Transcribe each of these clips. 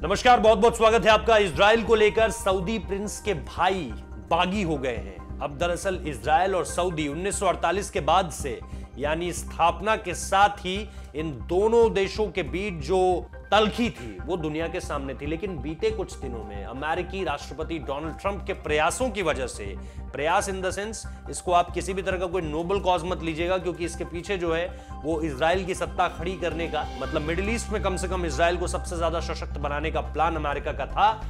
नमस्कार, बहुत बहुत स्वागत है आपका। इजराइल को लेकर सऊदी प्रिंस के भाई बागी हो गए हैं। अब दरअसल इजराइल और सऊदी 1948 के बाद से यानी स्थापना के साथ ही इन दोनों देशों के बीच जो तल्खी थी वो दुनिया के सामने थी। लेकिन बीते कुछ दिनों में अमेरिकी राष्ट्रपति डोनाल्ड ट्रंप के प्रयासों की वजह से, प्रयास इन द सेंस, इसको आप किसी भी तरह का कोई नोबल कॉज मत लीजिएगा, क्योंकि इसके पीछे जो है वो इजराइल की सत्ता खड़ी करने का, मतलब मिडिल ईस्ट में कम से कम इजराइल को सबसे ज्यादा सशक्त बनाने का प्लान अमेरिका का था।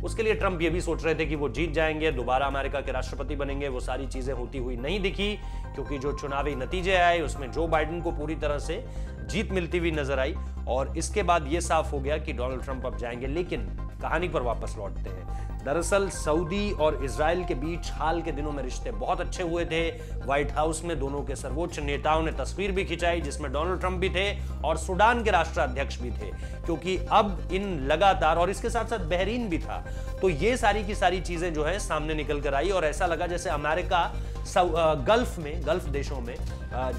उसके लिए ट्रंप ये भी सोच रहे थे कि वो जीत जाएंगे, दोबारा अमेरिका के राष्ट्रपति बनेंगे। वो सारी चीजें होती हुई नहीं दिखी, क्योंकि जो चुनावी नतीजे आए उसमें जो बाइडेन को पूरी तरह से जीत मिलती हुई नजर आई और इसके बाद यह साफ हो गया कि डोनाल्ड ट्रंप अब जाएंगे। लेकिन कहानी पर वापस लौटते हैं। दरअसल सऊदी और इजराइल के बीच हाल के दिनों में रिश्ते बहुत अच्छे हुए थे। व्हाइट हाउस में दोनों के सर्वोच्च नेताओं ने तस्वीर भी खिंचाई जिसमें डोनाल्ड ट्रंप भी थे और सूडान के राष्ट्राध्यक्ष भी थे, क्योंकि अब इन लगातार, और इसके साथ साथ बहरीन भी था, तो ये सारी की सारी चीजें जो है सामने निकल कर आई और ऐसा लगा जैसे अमेरिका गल्फ देशों में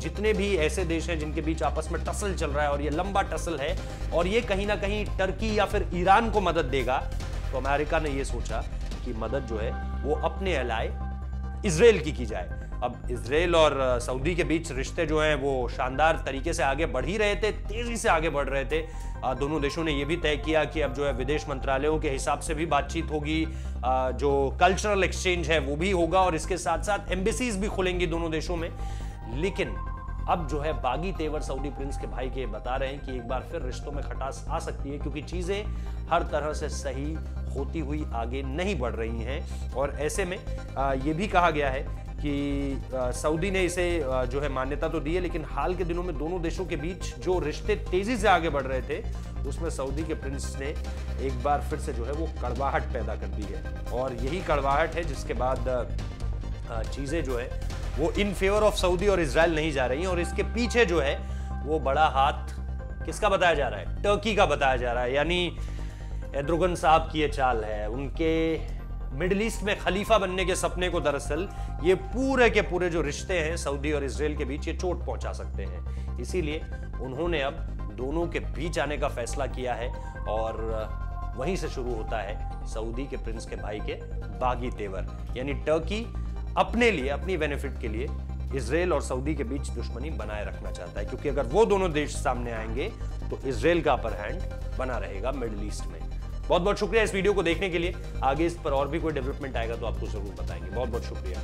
जितने भी ऐसे देश हैं जिनके बीच आपस में टसल चल रहा है और ये लंबा टसल है और ये कहीं ना कहीं टर्की या फिर ईरान को मदद देगा, तो अमेरिका ने ये सोचा कि मदद जो है वो अपने एलाय इजराइल की जाए। अब इजराइल और सऊदी के बीच रिश्ते जो हैं वो शानदार तरीके से आगे बढ़ ही रहे थे, तेजी से आगे बढ़ रहे थे। दोनों देशों ने यह भी तय किया कि अब जो है विदेश मंत्रालयों के हिसाब से भी बातचीत होगी, जो कल्चरल एक्सचेंज है वो भी होगा और इसके साथ साथ एम्बेसीज भी खुलेंगी दोनों देशों में। लेकिन अब जो है बागी तेवर सऊदी प्रिंस के भाई के बता रहे हैं कि एक बार फिर रिश्तों में खटास आ सकती है, क्योंकि चीजें हर तरह से सही होती हुई आगे नहीं बढ़ रही हैं। और ऐसे में ये भी कहा गया है कि सऊदी ने इसे जो है मान्यता तो दी है, लेकिन हाल के दिनों में दोनों देशों के बीच जो रिश्ते तेजी से आगे बढ़ रहे थे उसमें सऊदी के प्रिंस ने एक बार फिर से जो है वो कड़वाहट पैदा कर दी है। और यही कड़वाहट है जिसके बाद चीजें जो है वो इन फेवर ऑफ सऊदी और इजराइल नहीं जा रही हैं। और इसके पीछे जो है वो बड़ा हाथ किसका बताया जा रहा है? टर्की का बताया जा रहा है। यानी एर्दोगन साहब की ये चाल है, उनके मिडिल ईस्ट में खलीफा बनने के सपने को दरअसल ये पूरे के पूरे जो रिश्ते हैं सऊदी और इजराइल के बीच, ये चोट पहुंचा सकते हैं। इसीलिए उन्होंने अब दोनों के बीच आने का फैसला किया है और वहीं से शुरू होता है सऊदी के प्रिंस के भाई के बागी तेवर। यानी टर्की अपने लिए, अपनी बेनिफिट के लिए इजराइल और सऊदी के बीच दुश्मनी बनाए रखना चाहता है, क्योंकि अगर वो दोनों देश सामने आएंगे तो इजराइल का अपर हैंड बना रहेगा मिडिल ईस्ट में। बहुत बहुत शुक्रिया इस वीडियो को देखने के लिए। आगे इस पर और भी कोई डेवलपमेंट आएगा तो आपको जरूर बताएंगे। बहुत बहुत शुक्रिया।